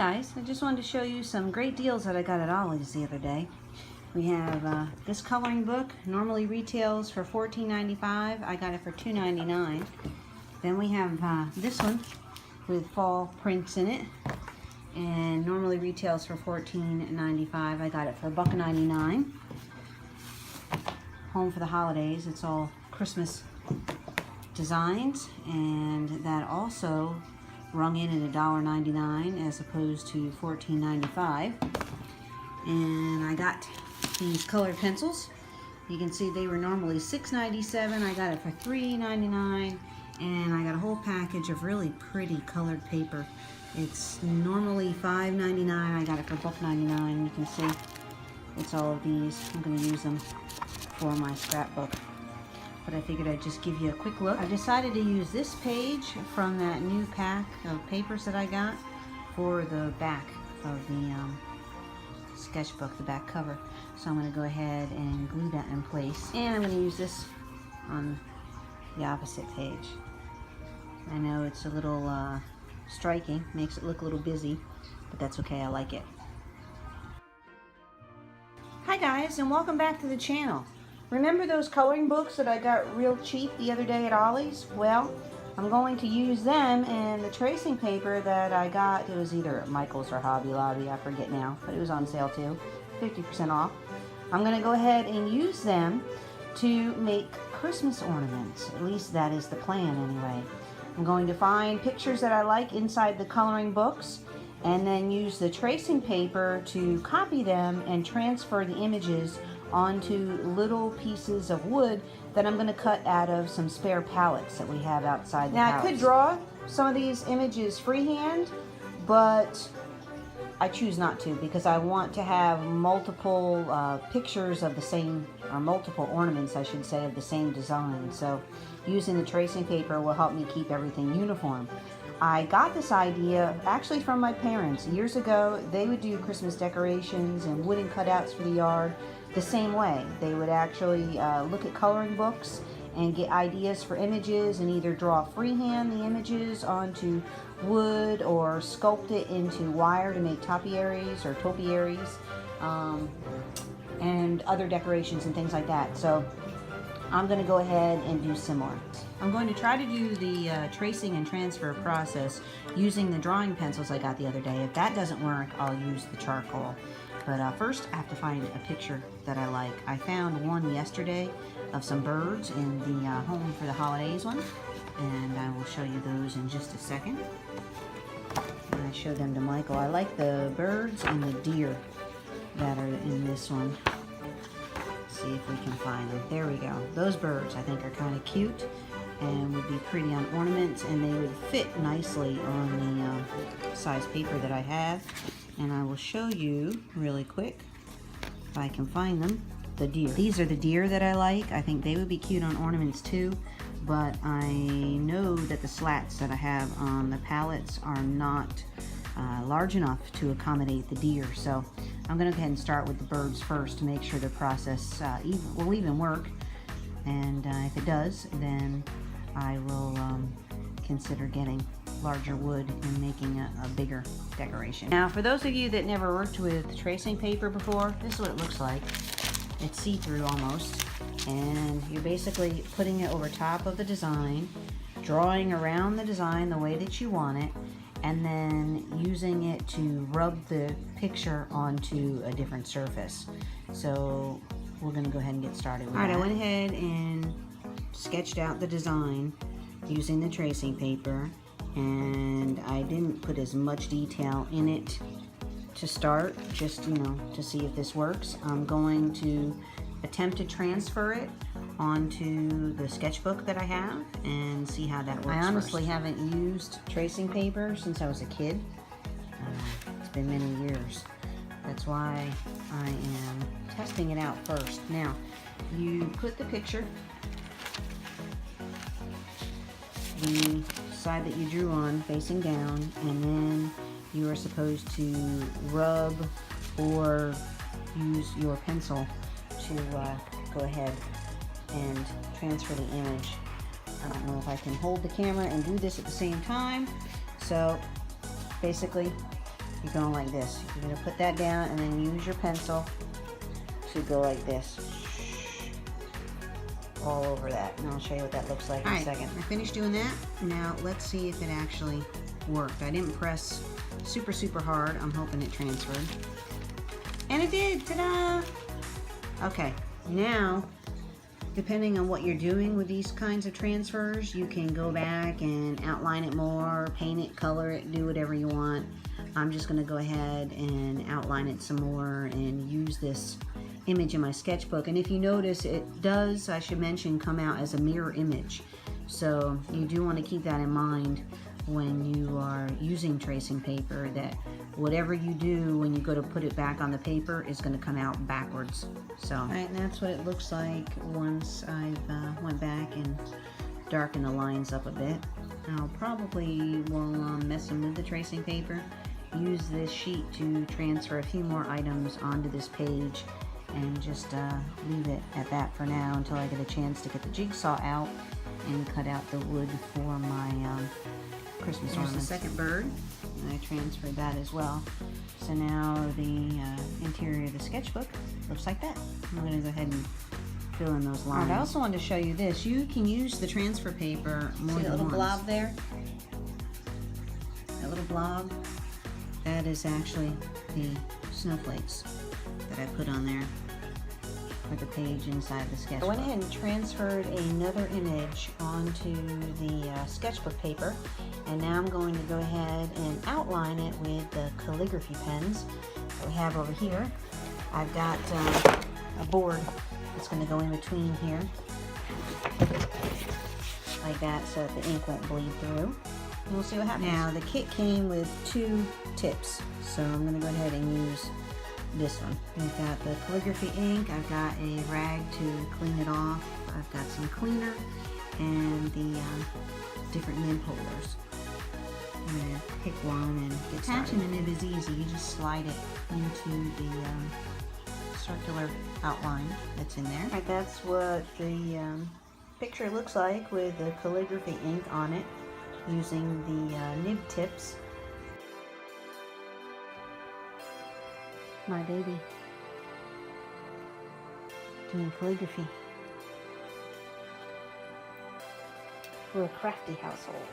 Guys, I just wanted to show you some great deals that I got at Ollie's the other day. We have this coloring book, normally retails for $14.95. I got it for $2.99. Then we have this one with fall prints in it, and normally retails for $14.95. I got it for $1.99. Home for the holidays. It's all Christmas designs, and that also rung in at $1.99 as opposed to $14.95. And I got these colored pencils. You can see they were normally $6.97. I got it for $3.99, and I got a whole package of really pretty colored paper. It's normally $5.99. I got it for $1.99. You can see it's all of these. I'm going to use them for my scrapbook, but I figured I'd just give you a quick look. I decided to use this page from that new pack of papers that I got for the back of the sketchbook, the back cover. So I'm going to go ahead and glue that in place, and I'm going to use this on the opposite page. I know it's a little striking, makes it look a little busy, but that's okay, I like it. Hi guys, and welcome back to the channel. Remember those coloring books that I got real cheap the other day at Ollie's? Well, I'm going to use them and the tracing paper that I got. It was either at Michael's or Hobby Lobby, I forget now, but it was on sale too, 50% off. I'm going to go ahead and use them to make Christmas ornaments. At least that is the plan anyway. I'm going to find pictures that I like inside the coloring books, and then use the tracing paper to copy them and transfer the images onto little pieces of wood that I'm going to cut out of some spare pallets that we have outside the house. Now I could draw some of these images freehand, but I choose not to because I want to have multiple pictures of the same, or multiple ornaments I should say, of the same design. So using the tracing paper will help me keep everything uniform. I got this idea actually from my parents. Years ago, they would do Christmas decorations and wooden cutouts for the yard the same way. They would actually look at coloring books and get ideas for images and either draw freehand the images onto wood or sculpt it into wire to make topiaries or topiaries and other decorations and things like that. So I'm going to go ahead and do similar. I'm going to try to do the tracing and transfer process using the drawing pencils I got the other day. If that doesn't work, I'll use the charcoal. But first I have to find a picture that I like. I found one yesterday of some birds in the Home for the Holidays one, and I will show you those in just a second. And I showed them to Michael. I like the birds and the deer that are in this one. See if we can find them. There we go. Those birds I think are kind of cute and would be pretty on ornaments, and they would fit nicely on the size paper that I have. And I will show you really quick, if I can find them, the deer. These are the deer that I like. I think they would be cute on ornaments too, but I know that the slats that I have on the pallets are not large enough to accommodate the deer. So I'm going to go ahead and start with the birds first to make sure the process will even work. And if it does, then I will consider getting larger wood and making a bigger decoration. Now, for those of you that never worked with tracing paper before, this is what it looks like. It's see-through almost, and you're basically putting it over top of the design, drawing around the design the way that you want it, and then using it to rub the picture onto a different surface. So we're going to go ahead and get started with that. Alright, I went ahead and sketched out the design using the tracing paper, and I didn't put as much detail in it to start, just, you know, to see if this works. I'm going to attempt to transfer it onto the sketchbook that I have and see how that works. I honestly haven't used tracing paper since I was a kid. It's been many years. That's why I am testing it out first. Now, you put the picture, the side that you drew on facing down, and then you are supposed to rub or use your pencil to go ahead and transfer the image. I don't know if I can hold the camera and do this at the same time. So basically you're going like this. You're going to put that down and then use your pencil to go like this. All over that. And I'll show you what that looks like in a second. I finished doing that. Now let's see if it actually worked. I didn't press super hard. I'm hoping it transferred. And it did! Ta-da! Okay, now depending on what you're doing with these kinds of transfers, you can go back and outline it more, paint it, color it, do whatever you want. I'm just going to go ahead and outline it some more and use this image in my sketchbook. And if you notice, it does, I should mention, come out as a mirror image. So you do want to keep that in mind when you are using tracing paper, that whatever you do when you go to put it back on the paper is going to come out backwards. So, alright, and that's what it looks like once I've went back and darkened the lines up a bit. I'll probably, while I'm messing with the tracing paper, use this sheet to transfer a few more items onto this page and just leave it at that for now until I get a chance to get the jigsaw out and cut out the wood for my Christmas ornament. There's the second bird, and I transferred that as well. So now the interior of the sketchbook looks like that. I'm going to go ahead and fill in those lines. I also wanted to show you this. You can use the transfer paper more than once. See that little blob there? That little blob? That is actually the snowflakes that I put on there for the page inside the sketchbook. I went ahead and transferred another image onto the sketchbook paper, and now I'm going to go ahead and outline it with the calligraphy pens that we have over here. I've got a board that's going to go in between here like that so that the ink won't bleed through. And we'll see what happens. Now the kit came with 2 tips, so I'm going to go ahead and use this one. We've got the calligraphy ink, I've got a rag to clean it off, I've got some cleaner, and the different nib holders. I'm going to pick one and get started. Attaching the nib is easy. You just slide it into the circular outline that's in there. Alright, that's what the picture looks like with the calligraphy ink on it, using the nib tips. My baby doing calligraphy. We're a crafty household.